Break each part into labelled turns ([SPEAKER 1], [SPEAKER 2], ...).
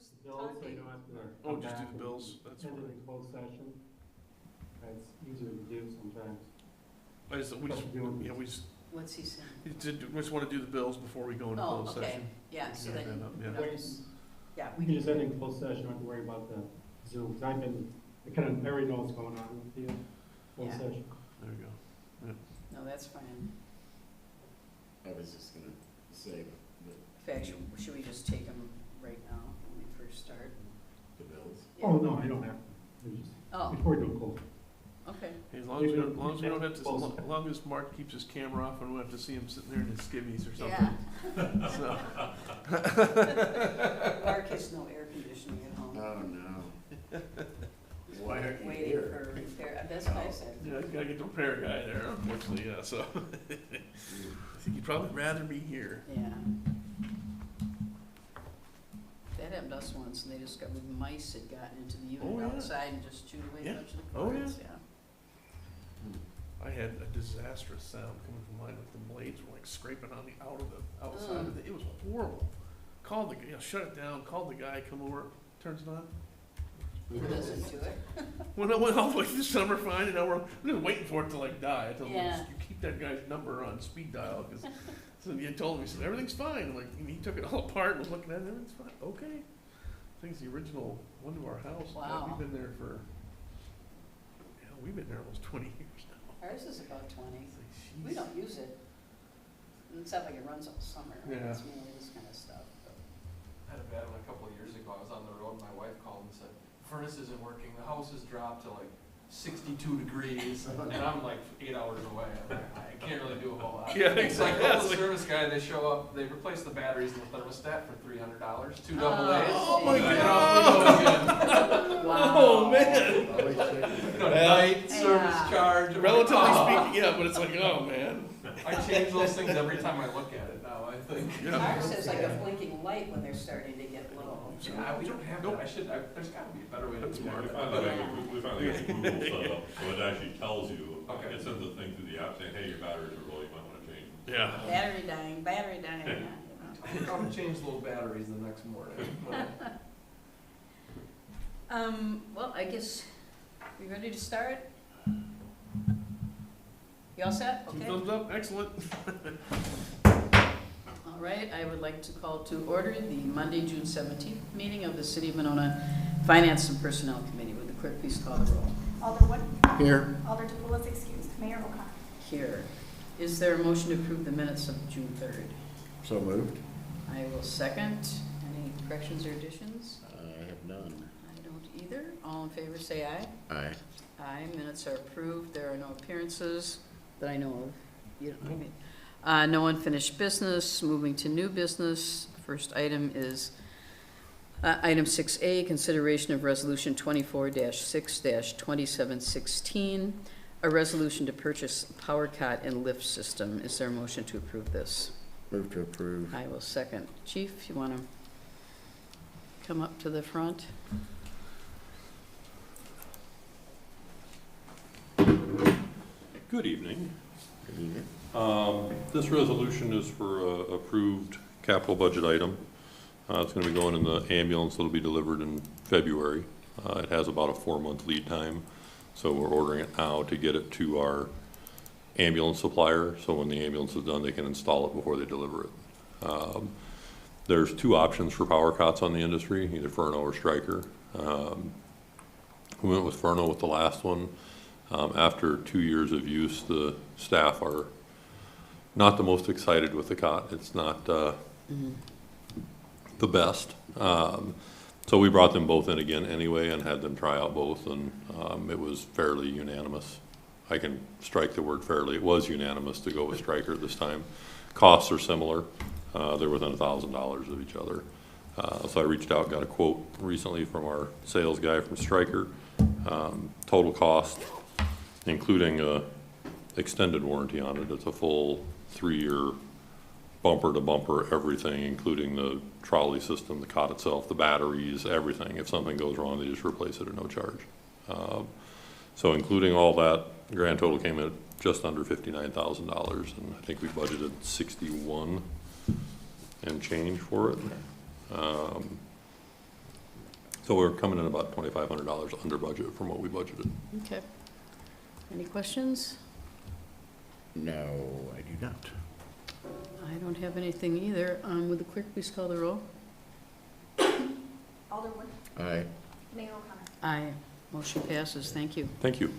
[SPEAKER 1] who's
[SPEAKER 2] Bills, so you
[SPEAKER 1] talking?
[SPEAKER 2] don't have to.
[SPEAKER 3] Oh,
[SPEAKER 2] come
[SPEAKER 3] just do
[SPEAKER 2] back
[SPEAKER 3] the bills,
[SPEAKER 2] and
[SPEAKER 3] that's
[SPEAKER 2] Send it
[SPEAKER 3] fine.
[SPEAKER 2] in closed session. That's easier to do sometimes.
[SPEAKER 3] I just, we just, yeah, we just,
[SPEAKER 1] What's he saying?
[SPEAKER 3] we just wanna do the bills before we go into
[SPEAKER 1] Oh,
[SPEAKER 3] closed
[SPEAKER 1] okay,
[SPEAKER 3] session.
[SPEAKER 1] yeah, so
[SPEAKER 3] Yeah,
[SPEAKER 1] then,
[SPEAKER 3] yeah.
[SPEAKER 1] you know, just, yeah,
[SPEAKER 2] We can just end in closed session, don't have to worry about the Zoom, 'cause I kind of, already know what's going on with the closed
[SPEAKER 1] Yeah.
[SPEAKER 2] session.
[SPEAKER 3] There you go.
[SPEAKER 1] no, that's fine.
[SPEAKER 4] I was just gonna say that
[SPEAKER 1] In fact, should we just take them right now when we first start?
[SPEAKER 4] the bills.
[SPEAKER 1] Yeah.
[SPEAKER 2] Oh, no, I don't have to. We just,
[SPEAKER 1] Oh,
[SPEAKER 2] before we do close.
[SPEAKER 1] okay.
[SPEAKER 3] Hey, as long as we don't, as long as we don't have to, as long as Mark keeps his camera off and we don't have to see him sitting there in his skivvies or
[SPEAKER 1] Yeah.
[SPEAKER 3] something. So,
[SPEAKER 1] Mark has no air conditioning at home.
[SPEAKER 4] Oh, no. Why aren't you
[SPEAKER 1] Waiting
[SPEAKER 4] here?
[SPEAKER 1] for repair, that's what I said.
[SPEAKER 3] yeah, you gotta get the repair guy there, unfortunately, yeah, so. I think you'd probably rather be here.
[SPEAKER 1] Yeah. That happened to us once, and they discovered mice had gotten into the
[SPEAKER 3] Oh,
[SPEAKER 1] unit
[SPEAKER 3] yeah.
[SPEAKER 1] outside and just chewed away
[SPEAKER 3] Yeah.
[SPEAKER 1] a bunch of the
[SPEAKER 3] Oh, yeah.
[SPEAKER 1] cords, yeah.
[SPEAKER 3] I had a disastrous sound coming from mine, like the blades were like scraping on the outside of it, it was horrible. Called the, shut it down, called the guy, come over, turns it on.
[SPEAKER 1] Who doesn't do it?
[SPEAKER 3] When I went all the way through the summer fine, and now we're just waiting for it to like die. I told him,
[SPEAKER 1] Yeah.
[SPEAKER 3] you keep that guy's number on speed dial, cause, so he told me, he said, everything's fine, and like, he took it all apart and was looking at it, everything's fine, okay. I think it's the original one to our house.
[SPEAKER 1] Wow.
[SPEAKER 3] We've been there for, we've been there almost 20 years now.
[SPEAKER 1] Ours is about 20.
[SPEAKER 3] It's like,
[SPEAKER 1] We
[SPEAKER 3] jeez.
[SPEAKER 1] don't use it. It's not like it runs all summer, right?
[SPEAKER 3] Yeah.
[SPEAKER 1] It's mainly this kind of stuff. But
[SPEAKER 5] I had a bad one a couple of years ago. I was on the road, my wife called and said, furnace isn't working, the house has dropped to like 62 degrees, and I'm like 8 hours away. I'm like, I can't really do a whole lot.
[SPEAKER 3] Yeah,
[SPEAKER 5] So I call the
[SPEAKER 3] exactly.
[SPEAKER 5] service guy, they show up, they replace the batteries in the thermostat for $300, 2
[SPEAKER 1] Oh,
[SPEAKER 5] double A's.
[SPEAKER 3] Oh my
[SPEAKER 5] And
[SPEAKER 3] God.
[SPEAKER 5] off we go again.
[SPEAKER 1] Wow.
[SPEAKER 3] Oh, man.
[SPEAKER 4] Always checking.
[SPEAKER 5] You know,
[SPEAKER 3] Well,
[SPEAKER 5] night, service
[SPEAKER 1] yeah.
[SPEAKER 5] charge.
[SPEAKER 3] Relatively
[SPEAKER 5] Oh.
[SPEAKER 3] speaking, yeah, but it's like, oh, man.
[SPEAKER 5] I change those things every time I look at it now, I think.
[SPEAKER 3] Yeah.
[SPEAKER 1] Ours has like a blinking light when they're starting to get low.
[SPEAKER 5] Yeah, we don't have that. There's gotta be a better way to
[SPEAKER 3] That's
[SPEAKER 5] do
[SPEAKER 3] smart.
[SPEAKER 5] that.
[SPEAKER 6] We finally got Google set up, so it actually tells you,
[SPEAKER 5] Okay.
[SPEAKER 6] it sends a thing through the app saying, hey, your batteries are low, you might wanna change them.
[SPEAKER 3] Yeah.
[SPEAKER 1] Battery dying, yeah, you know.
[SPEAKER 5] I'll come and change little batteries the next morning.
[SPEAKER 1] Well, I guess, we ready to start? You all set?
[SPEAKER 3] Two
[SPEAKER 1] Okay.
[SPEAKER 3] thumbs up, excellent.
[SPEAKER 1] All right, I would like to call to order the Monday, June 17th meeting of the City of Monona Finance and Personnel Committee. Would the clerk please call the roll?
[SPEAKER 7] Alder Wood.
[SPEAKER 4] Here.
[SPEAKER 7] Alder DePoulis excused. Mayor O'Connor.
[SPEAKER 1] Here. Is there a motion to approve the minutes of June 3rd?
[SPEAKER 4] So moved.
[SPEAKER 1] I will second. Any corrections or additions?
[SPEAKER 4] I have none.
[SPEAKER 1] I don't either. All in favor, say aye.
[SPEAKER 4] Aye.
[SPEAKER 1] Aye, minutes are approved. There are no appearances that I know of. You don't, I mean, no unfinished business. Moving to new business. First item is item 6A, consideration of resolution 24-6-2716, a resolution to purchase a power cot and lift system. Is there a motion to approve this?
[SPEAKER 4] Move to approve.
[SPEAKER 1] I will second. Chief, you want to come up to the front?
[SPEAKER 6] Good evening.
[SPEAKER 4] Good evening.
[SPEAKER 6] This resolution is for a approved capital budget item. It's gonna be going in the ambulance that'll be delivered in February. It has about a 4-month lead time, so we're ordering it now to get it to our ambulance supplier, so when the ambulance is done, they can install it before they deliver it. There's 2 options for power cots on the industry, either Furno or Stryker. We went with Furno with the last one. After 2 years of use, the staff are not the most excited with the cot. It's not the best. So we brought them both in again anyway and had them try out both, and it was fairly unanimous. I can strike the word fairly. It was unanimous to go with Stryker this time. Costs are similar. They're within $1,000 of each other. So I reached out, got a quote recently from our sales guy from Stryker. Total cost, including a extended warranty on it, it's a full 3-year bumper to bumper, everything, including the trolley system, the cot itself, the batteries, everything. If something goes wrong, they just replace it at no charge. So including all that, grand total came in at just under $59,000, and I think we budgeted 61 and change for it. So we're coming in about $2,500 under budget from what we budgeted.
[SPEAKER 1] Okay. Any questions?
[SPEAKER 4] No, I do not.
[SPEAKER 1] I don't have anything either. Would the clerk please call the roll?
[SPEAKER 7] Alderwood,
[SPEAKER 4] Aye.
[SPEAKER 7] Mayor O'Connor.
[SPEAKER 1] Aye. Motion passes. Thank you.
[SPEAKER 6] Thank you.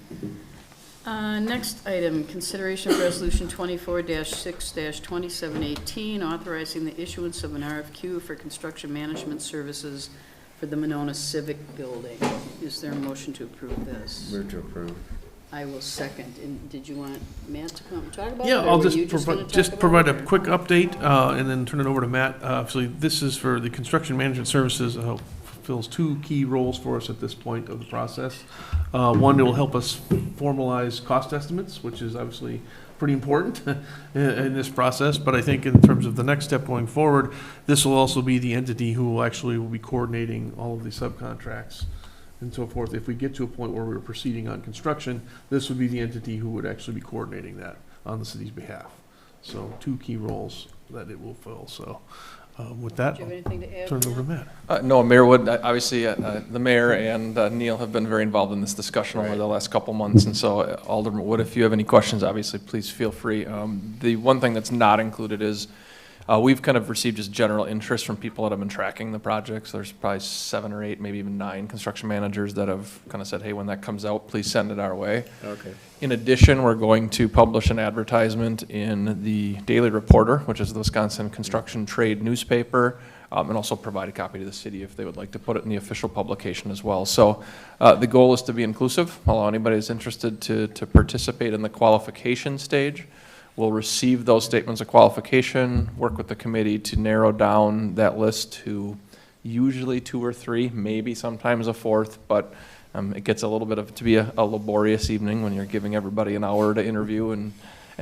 [SPEAKER 1] Next item, consideration of resolution 24-6-2718, authorizing the issuance of an RFQ for construction management services for the Monona Civic Building. Is there a motion to approve this?
[SPEAKER 4] Move to approve.
[SPEAKER 1] I will second. And did you want Matt to come talk about it?
[SPEAKER 3] Yeah,
[SPEAKER 1] or
[SPEAKER 3] I'll
[SPEAKER 1] were
[SPEAKER 3] just
[SPEAKER 1] you gonna
[SPEAKER 3] provide,
[SPEAKER 1] talk
[SPEAKER 3] just
[SPEAKER 1] about
[SPEAKER 3] provide
[SPEAKER 1] it,
[SPEAKER 3] a
[SPEAKER 1] or-
[SPEAKER 3] quick update, and then turn it over to Matt. Obviously, this is for the construction management services, fulfills two key roles for us at this point of the process. One, it will help us formalize cost estimates, which is obviously pretty important in this process, but I think in terms of the next step going forward, this will also be the entity who will be coordinating all of the subcontracts and so forth. If we get to a point where we're proceeding on construction, this would be the entity who would actually be coordinating that on the city's behalf. So two key roles that it will fill. So with that,
[SPEAKER 1] Do you have anything to
[SPEAKER 3] I'll
[SPEAKER 1] add?
[SPEAKER 3] turn it over to
[SPEAKER 1] Matt?
[SPEAKER 3] Matt.
[SPEAKER 8] No, Mayor Wood, obviously, the mayor and Neil have been very involved in this discussion over the last couple months, and so Alderman Wood, if you have any questions, obviously, please feel free. The one thing that's not included is, we've kind of received just general interest from people that have been tracking the projects. There's probably 7 or 8, maybe even 9 construction managers that have kind of said, hey, when that comes out, please send it our way.
[SPEAKER 4] Okay.
[SPEAKER 8] In addition, we're going to publish an advertisement in the Daily Reporter, which is the Wisconsin construction trade newspaper, and also provide a copy to the city if they would like to put it in the official publication as well. So the goal is to be inclusive, allow anybody who's interested to participate in the qualification stage. We'll receive those statements of qualification, work with the committee to narrow down that list to usually 2 or 3, maybe sometimes a 4th, but it gets a little bit to be a laborious evening when you're giving everybody an hour to interview and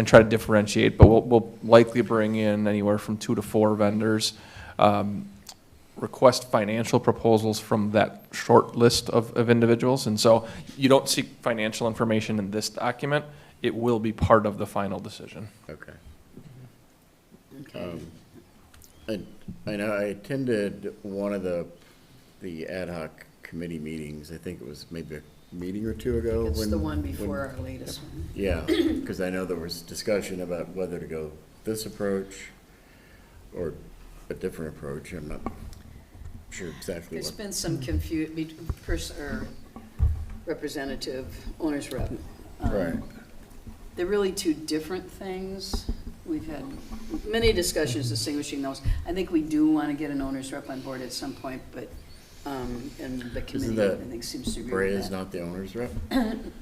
[SPEAKER 8] try to differentiate. But we'll likely bring in anywhere from 2 to 4 vendors, request financial proposals from that short list of individuals. And so you don't see financial information in this document. It will be part of the final decision.
[SPEAKER 4] Okay.
[SPEAKER 1] Okay.
[SPEAKER 4] I know I attended one of the ad hoc committee meetings. I think it was maybe a meeting or 2 ago.
[SPEAKER 1] It's the one
[SPEAKER 4] when-
[SPEAKER 1] before our latest one.
[SPEAKER 4] Yeah, because I know there was discussion about whether to go this approach or a different approach. I'm not sure exactly
[SPEAKER 1] There's
[SPEAKER 4] what.
[SPEAKER 1] been some representative, owner's rep.
[SPEAKER 4] Right.
[SPEAKER 1] They're really two different things. We've had many discussions distinguishing those. I think we do want to get an owner's rep on board at some point, but, and the committee,
[SPEAKER 4] that
[SPEAKER 1] I think, seems to agree
[SPEAKER 4] Bray
[SPEAKER 1] with
[SPEAKER 4] is
[SPEAKER 1] that.
[SPEAKER 4] not the owner's rep?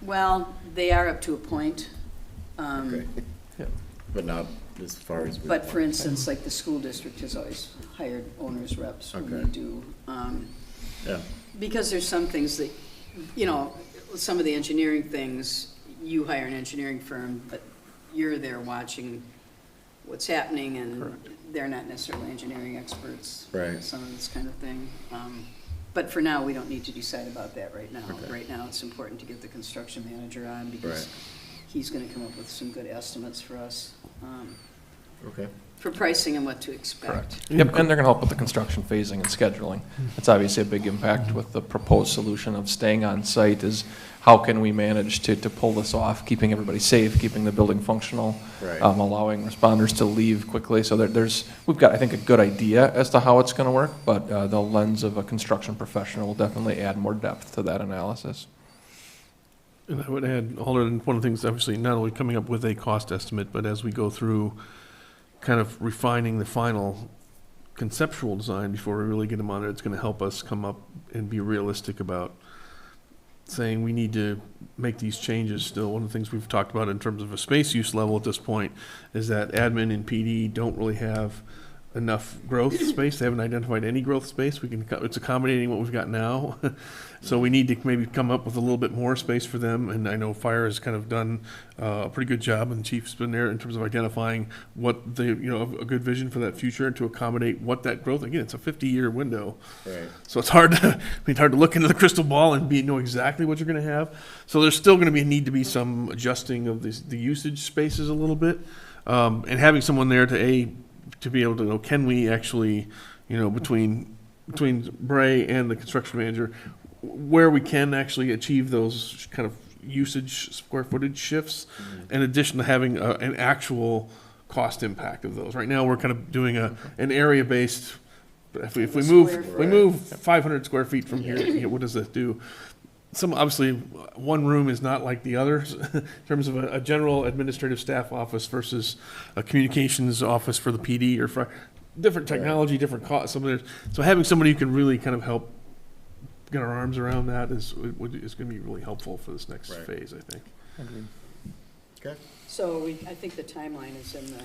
[SPEAKER 1] Well, they are up to a point.
[SPEAKER 4] Okay.
[SPEAKER 3] Yeah.
[SPEAKER 4] But not as far as we.
[SPEAKER 1] But for instance, like the school district has always hired owner's reps when
[SPEAKER 4] Okay.
[SPEAKER 1] they do.
[SPEAKER 4] Yeah,
[SPEAKER 1] Because there's some things that, some of the engineering things, you hire an engineering firm, but you're there watching what's happening, and they're not necessarily engineering experts.
[SPEAKER 4] Right.
[SPEAKER 1] Some of this kind of thing. But for now, we don't need to decide about that right now.
[SPEAKER 4] Okay.
[SPEAKER 1] Right now, it's important to get the construction manager on, because
[SPEAKER 4] Right.
[SPEAKER 1] he's gonna come up with some good estimates for us,
[SPEAKER 4] okay.
[SPEAKER 1] for pricing and what to expect.
[SPEAKER 8] Yep, and they're gonna help with the construction phasing and scheduling. It's obviously a big impact with the proposed solution of staying on site is how can we manage to pull this off, keeping everybody safe, keeping the building functional,
[SPEAKER 4] Right.
[SPEAKER 8] allowing responders to leave quickly. So we've got, I think, a good idea as to how it's gonna work, but the lens of a construction professional will definitely add more depth to that analysis.
[SPEAKER 3] And I would add, Alderman, one of the things, obviously, not only coming up with a cost estimate, but as we go through kind of refining the final conceptual design before we really get them on it, it's going to help us come up and be realistic about saying we need to make these changes still. One of the things we've talked about in terms of a space use level at this point is that admin and PD don't really have enough growth space. They haven't identified any growth space. It's accommodating what we've got now. So we need to maybe come up with a little bit more space for them. And I know fire has kind of done a pretty good job, and the chief's been there in terms of identifying what a good vision for that future and to accommodate what that growth. Again, it's a 50-year window.
[SPEAKER 4] Right.
[SPEAKER 3] So it's hard to look into the crystal ball and know exactly what you're going to have. So there's still going to need to be some adjusting of the usage spaces a little bit, and having someone there to be able to know, can we actually, between between Bray and the construction manager, where we can actually achieve those kind of usage square footage shifts, in addition to having an actual cost impact of those. Right now, we're kind of doing an area-based, if we move 500 square feet from here, you know, what does that do? Obviously, one room is not like the others in terms of a general administrative staff office versus a communications office for the PD or for different technology, different costs. So having somebody who can really kind of help get our arms around that is going to be really helpful for this next
[SPEAKER 4] Right.
[SPEAKER 3] phase, I think.
[SPEAKER 4] Okay.
[SPEAKER 1] So I think the timeline is in the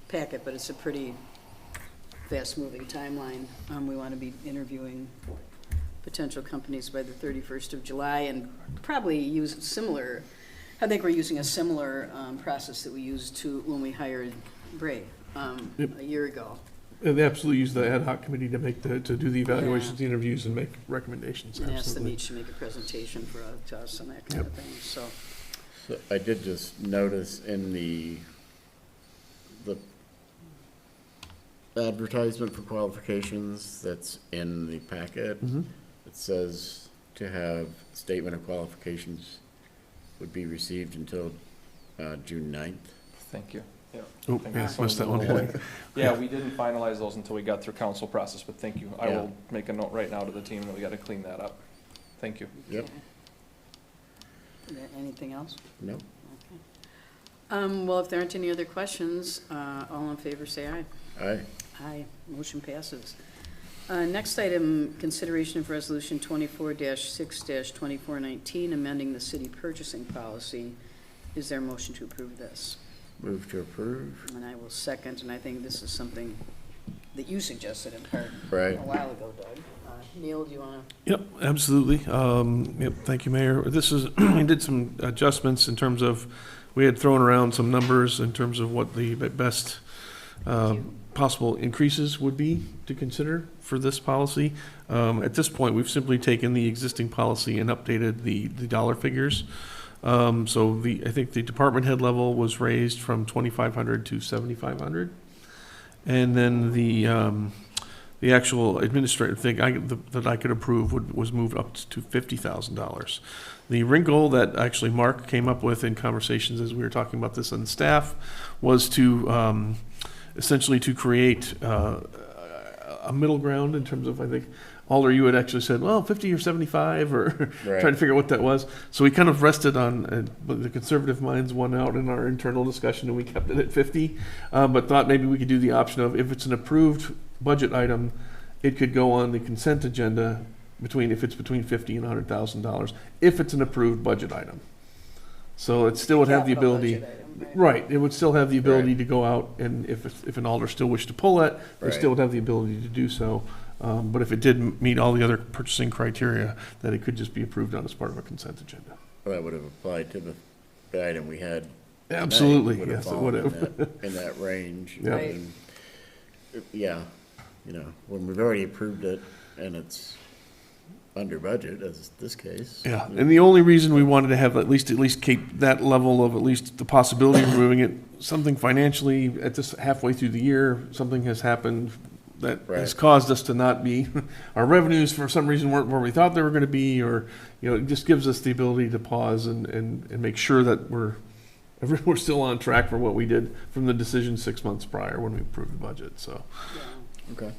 [SPEAKER 1] packet, but it's a pretty fast-moving timeline. We want to be interviewing potential companies by the 31st of July and probably use similar, I think we're using a similar process that we used when we hired Bray
[SPEAKER 3] Yep.
[SPEAKER 1] a year ago.
[SPEAKER 3] And they absolutely use the ad hoc committee to to do the evaluations, the interviews, and make recommendations,
[SPEAKER 1] And ask them
[SPEAKER 3] absolutely.
[SPEAKER 1] each to make a presentation to us and that kind of thing, so.
[SPEAKER 4] So I did just notice in the advertisement for qualifications that's in the packet,
[SPEAKER 3] Mhm.
[SPEAKER 4] it says to have statement of qualifications would be received until June 9th.
[SPEAKER 8] Thank you. Yeah.
[SPEAKER 3] Oh,
[SPEAKER 8] Thank you.
[SPEAKER 3] yeah, missed that one.
[SPEAKER 8] Yeah, we didn't finalize those until we got through council process, but thank you. I
[SPEAKER 4] Yeah.
[SPEAKER 8] will make a note right now to the team that we gotta clean that up. Thank you.
[SPEAKER 4] Yep.
[SPEAKER 1] Okay. Anything else?
[SPEAKER 4] No?
[SPEAKER 1] Okay. Well, if there aren't any other questions, all in favor, say aye.
[SPEAKER 4] Aye.
[SPEAKER 1] Aye, motion passes. Next item, consideration of resolution 24-6-2419, amending the city purchasing policy. Is there a motion to approve this?
[SPEAKER 4] Move to approve.
[SPEAKER 1] And I will second, and I think this is something that you suggested in part
[SPEAKER 4] Right.
[SPEAKER 1] a while ago, Doug. Neil, do you want to?
[SPEAKER 3] Yep, absolutely. Yep, thank you, Mayor. This is, we did some adjustments in terms of, we had thrown around some numbers in terms of what the best possible increases would be to consider for this policy. At this point, we've simply taken the existing policy and updated the dollar figures. So I think the department head level was raised from 2,500 to 7,500. And then the actual administrative thing that I could approve was moved up to $50,000. The wrinkle that actually Mark came up with in conversations as we were talking about this on staff was to essentially to create a middle ground in terms of, I think, Alder, you had actually said, well, 50 or 75, or
[SPEAKER 4] Right.
[SPEAKER 3] trying to figure out what that was. So we kind of rested on, but the conservative minds won out in our internal discussion, and we kept it at 50, but thought maybe we could do the option of, if it's an approved budget item, it could go on the consent agenda if it's between $50,000 and $100,000, if it's an approved budget item. So it still would have the
[SPEAKER 1] Capital
[SPEAKER 3] ability.
[SPEAKER 1] budget item,
[SPEAKER 3] Right, it would still have the ability
[SPEAKER 4] Right.
[SPEAKER 3] to go out, and if an alder still wished to pull it, they
[SPEAKER 4] Right.
[SPEAKER 3] still would have the ability to do so. But if it did meet all the other purchasing criteria, then it could just be approved on as part of a consent agenda.
[SPEAKER 4] Well, that would have applied to the item we had. tonight.
[SPEAKER 3] Absolutely,
[SPEAKER 4] Would have
[SPEAKER 3] yes, it
[SPEAKER 4] fallen
[SPEAKER 3] would
[SPEAKER 4] in
[SPEAKER 3] have.
[SPEAKER 4] that- In that range.
[SPEAKER 3] Yeah.
[SPEAKER 1] Right.
[SPEAKER 4] And, yeah, when we've already approved it and it's under budget, as this case.
[SPEAKER 3] Yeah, and the only reason we wanted to have at least keep that level of at least the possibility of moving it, something financially at this halfway through the year, something has happened that has
[SPEAKER 4] Right.
[SPEAKER 3] caused us to not be, our revenues for some reason weren't where we thought they were gonna be, or, it just gives us the ability to pause and make sure that we're still on track for what we did from the decision 6 months prior when we approved the budget, so.
[SPEAKER 1] Yeah.
[SPEAKER 4] Okay.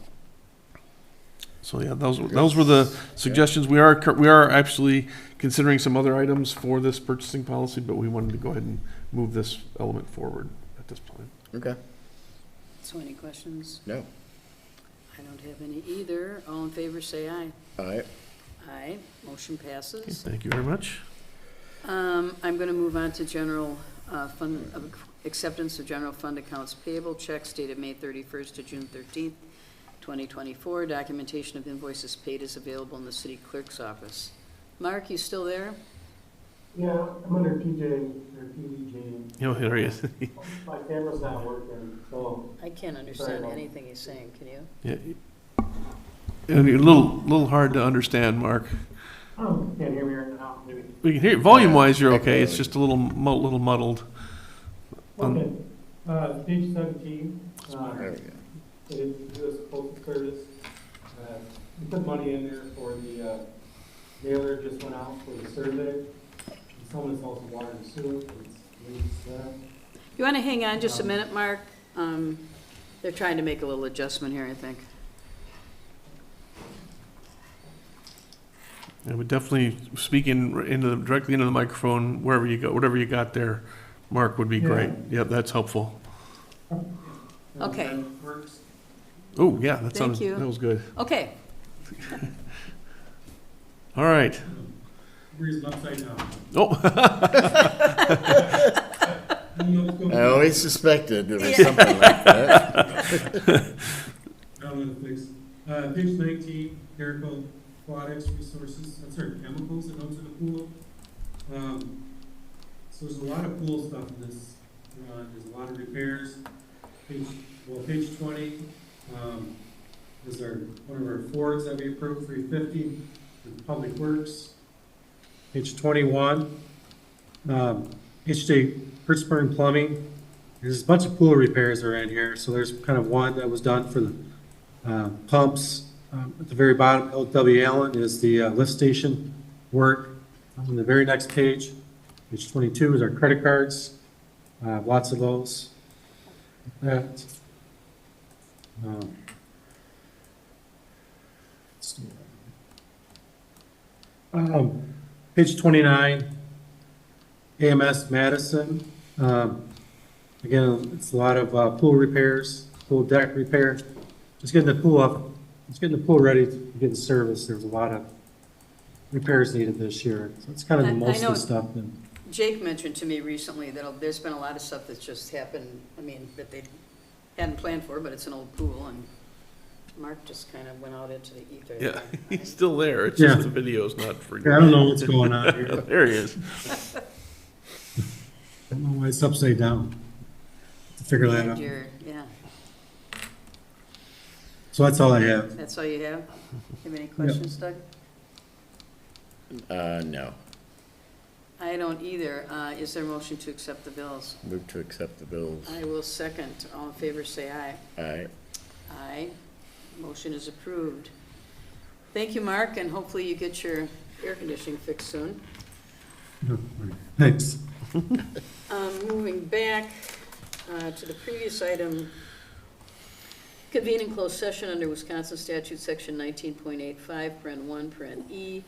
[SPEAKER 3] So, yeah, those were the suggestions. We are actually considering some other items for this purchasing policy, but we wanted to go ahead and move this element forward at this point.
[SPEAKER 4] Okay.
[SPEAKER 1] So any questions?
[SPEAKER 4] No.
[SPEAKER 1] I don't have any either. All in favor, say aye.
[SPEAKER 4] Aye.
[SPEAKER 1] Aye, motion
[SPEAKER 3] Okay,
[SPEAKER 1] passes.
[SPEAKER 3] thank you very much.
[SPEAKER 1] I'm going to move on to general fund, acceptance of general fund accounts payable checks dated May 31st to June 13th, 2024. Documentation of invoices paid is available in the city clerk's office. Mark, you still there?
[SPEAKER 2] Yeah, I'm under PJ, or PDJ.
[SPEAKER 3] Here he is.
[SPEAKER 2] My camera's not working, so.
[SPEAKER 1] I can't
[SPEAKER 2] Sorry
[SPEAKER 1] understand
[SPEAKER 2] about-
[SPEAKER 1] anything he's saying, can you?
[SPEAKER 3] Yeah. And a little hard to understand, Mark.
[SPEAKER 2] Can't hear me right now, maybe.
[SPEAKER 3] We can hear you. Volume-wise, you're okay. It's just a little muddled.
[SPEAKER 2] Okay, page 17,
[SPEAKER 4] There we go.
[SPEAKER 2] it is U.S. Postal Service. We put money in there for the, mailer just went out for the survey. Some of it's also water and sewer, it's leaks there.
[SPEAKER 1] You want to hang on just a minute, Mark? They're trying to make a little adjustment here, I think.
[SPEAKER 3] I would definitely speak directly into the microphone, wherever you go, whatever you got there, Mark, would be great. Yep, that's helpful.
[SPEAKER 1] Okay.
[SPEAKER 2] Works.
[SPEAKER 3] Oh, yeah, that
[SPEAKER 1] Thank
[SPEAKER 3] sounded,
[SPEAKER 1] you.
[SPEAKER 3] that was good.
[SPEAKER 1] Okay,
[SPEAKER 3] All right.
[SPEAKER 2] Reason upside down.
[SPEAKER 3] Oh,
[SPEAKER 4] I always suspected there was something like that.
[SPEAKER 2] I'm gonna fix, page 19, Carico Aquatics Resources, that's our chemicals that goes in the pool. So there's a lot of pool stuff in this, there's a lot of repairs. Page 20, is one of our Fords that we approved, 350, for Public Works. Page 21, HJ Hertzburn Plumbing. There's a bunch of pool repairs that are in here, so there's kind of one that was done for the pumps. At the very bottom, L.W. Allen is the lift station work. On the very next page, page 22 is our credit cards. Lots of those. That. Page 29, AMS Madison. Again, it's a lot of pool repairs, pool deck repair. Just getting the pool up, just getting the pool ready to get in service. There's a lot of repairs needed this year. So it's kind of
[SPEAKER 1] I
[SPEAKER 2] most of
[SPEAKER 1] know
[SPEAKER 2] the stuff. That,
[SPEAKER 1] Jake mentioned to me recently that there's been a lot of stuff that's just happened, I mean, that they hadn't planned for, but it's an old pool, and Mark just kind of went out into the ether.
[SPEAKER 3] yeah, he's still there. It's
[SPEAKER 2] Yeah.
[SPEAKER 3] just the video's not for
[SPEAKER 2] I don't know what's going on here.
[SPEAKER 3] There he is.
[SPEAKER 2] I don't know why it's upside down. To figure that out.
[SPEAKER 1] Yeah,
[SPEAKER 2] So that's all I have.
[SPEAKER 1] that's all you have? Have any questions, Doug?
[SPEAKER 4] No.
[SPEAKER 1] I don't either. Is there a motion to accept the bills?
[SPEAKER 4] Move to accept the bills.
[SPEAKER 1] I will second. All in favor, say aye.
[SPEAKER 4] Aye.
[SPEAKER 1] Aye. Motion is approved. Thank you, Mark, and hopefully you get your air conditioning fixed soon.
[SPEAKER 2] Thanks.
[SPEAKER 1] Moving back to the previous item, convene in closed session under Wisconsin statute section 19.85, paren 1, paren E,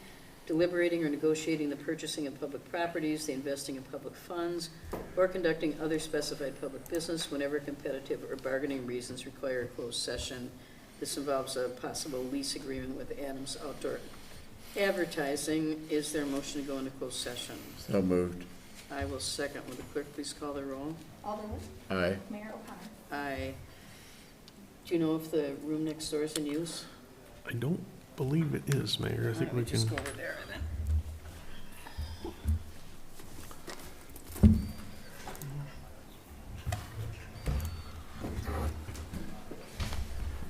[SPEAKER 1] deliberating or negotiating the purchasing of public properties, the investing in public funds, or conducting other specified public business whenever competitive or bargaining reasons require a closed session. This involves a possible lease agreement with Adams Outdoor Advertising. Is there a motion to go into closed session?
[SPEAKER 4] So moved.
[SPEAKER 1] I will second. Will the clerk please call the roll?
[SPEAKER 7] Alderwood,
[SPEAKER 4] Aye.
[SPEAKER 7] Mayor O'Connor.
[SPEAKER 1] Aye. Do you know if the room next door is in use?
[SPEAKER 3] I don't believe it is, Mayor. I think we
[SPEAKER 1] Just
[SPEAKER 3] can.
[SPEAKER 1] go over there then.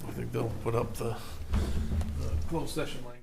[SPEAKER 3] I think they'll put up the closed session line.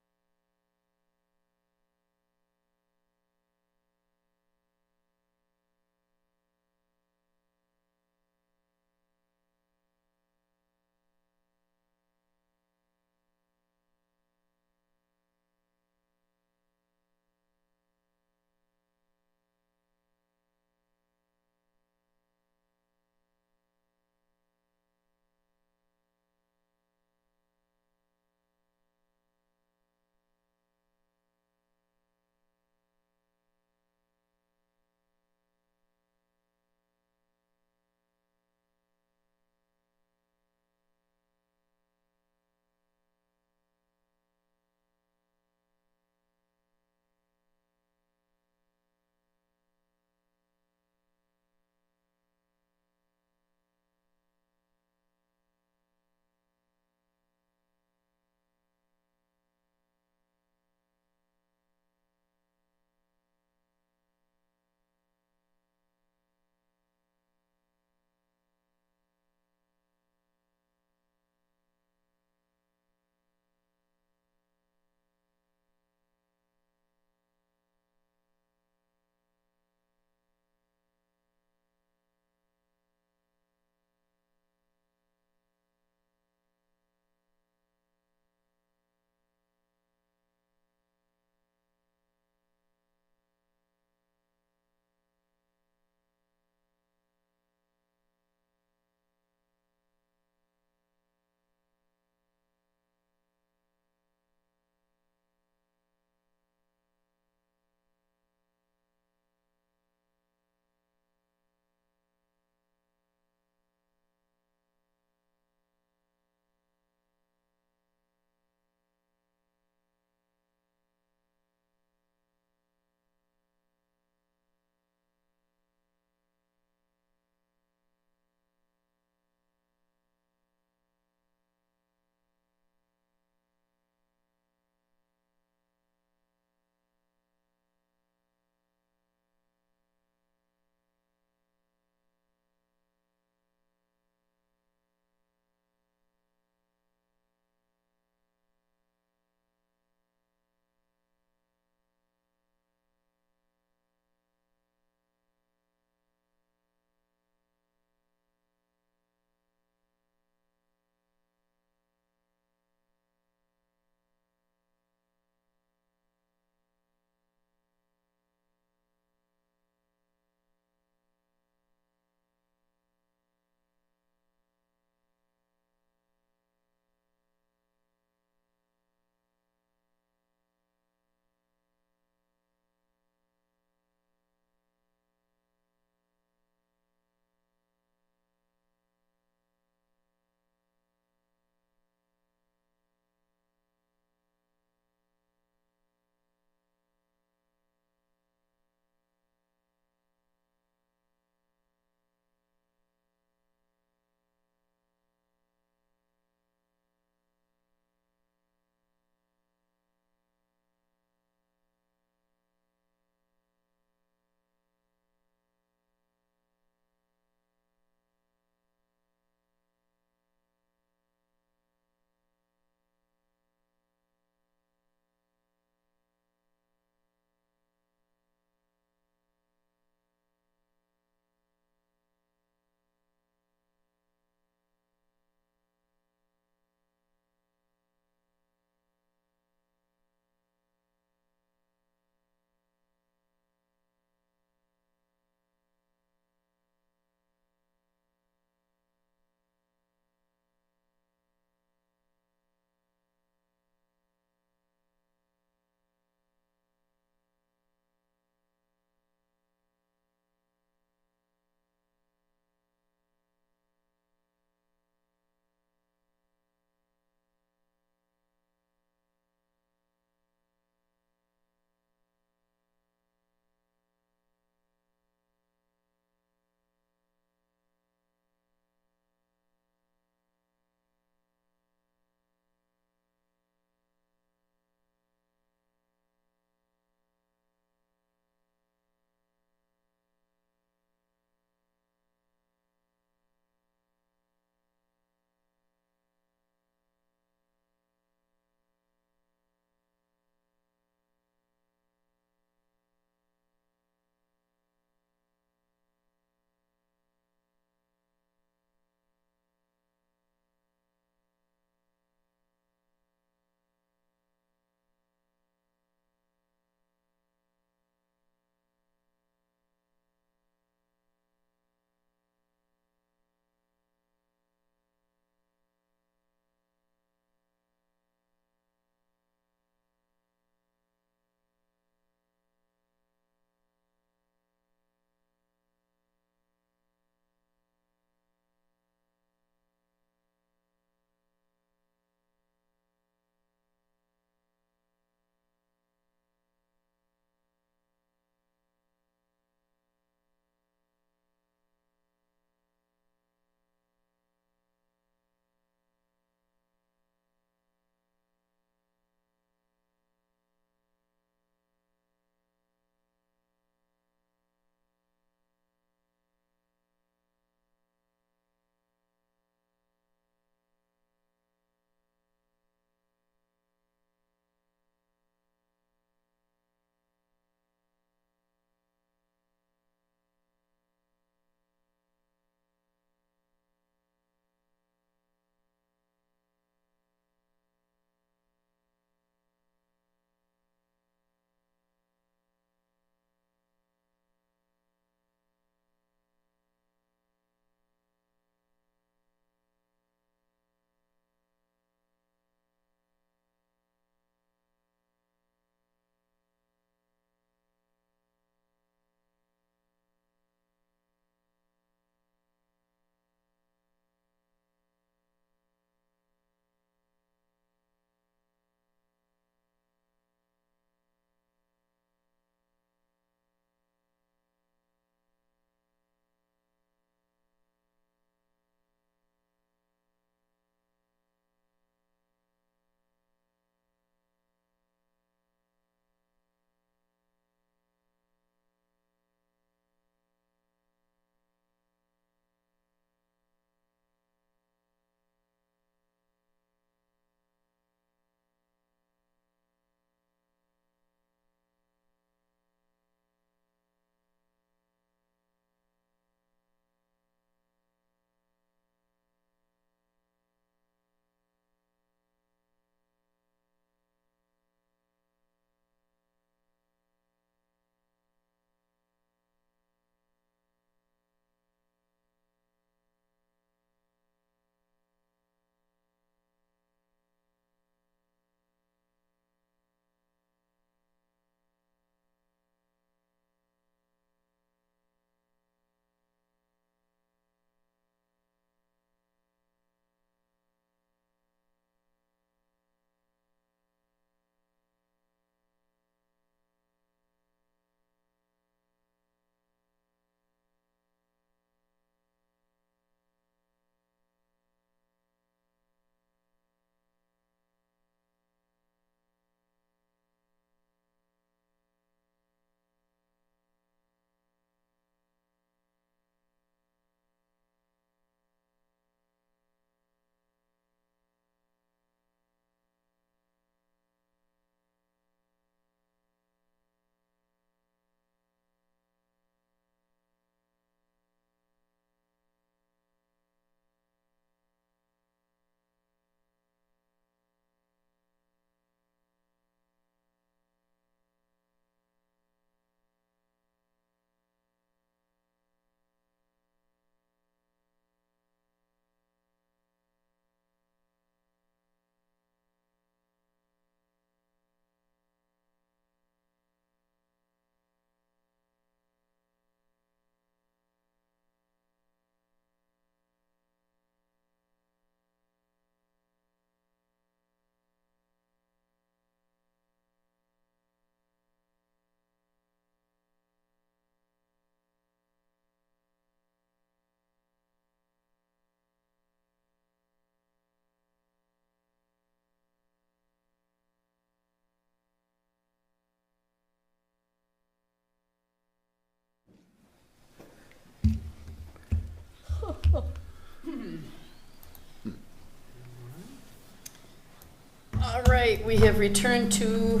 [SPEAKER 1] right, we have returned to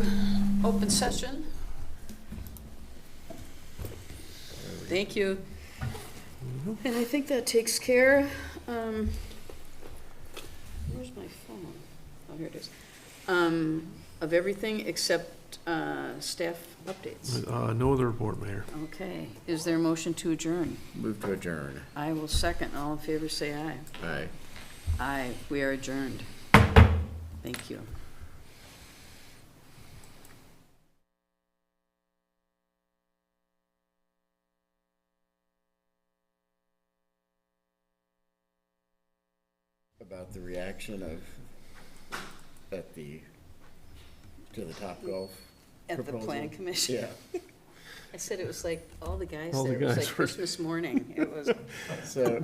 [SPEAKER 1] open session. Thank you. And I think that takes care, where's my phone? Oh, here it is. Of everything except staff updates.
[SPEAKER 3] No other report, Mayor.
[SPEAKER 1] Okay, is there a motion to adjourn?
[SPEAKER 4] Move to adjourn.
[SPEAKER 1] I will second. All in favor, say aye.
[SPEAKER 4] Aye.
[SPEAKER 1] Aye, we are adjourned. Thank you.
[SPEAKER 4] About the reaction of, to the Topgolf
[SPEAKER 1] At the
[SPEAKER 4] proposal.
[SPEAKER 1] plan commission.
[SPEAKER 4] Yeah,
[SPEAKER 1] I said it was like all the guys
[SPEAKER 3] All the
[SPEAKER 1] there. It was
[SPEAKER 3] guys
[SPEAKER 1] like
[SPEAKER 3] were-
[SPEAKER 1] Christmas morning. It was,
[SPEAKER 4] so,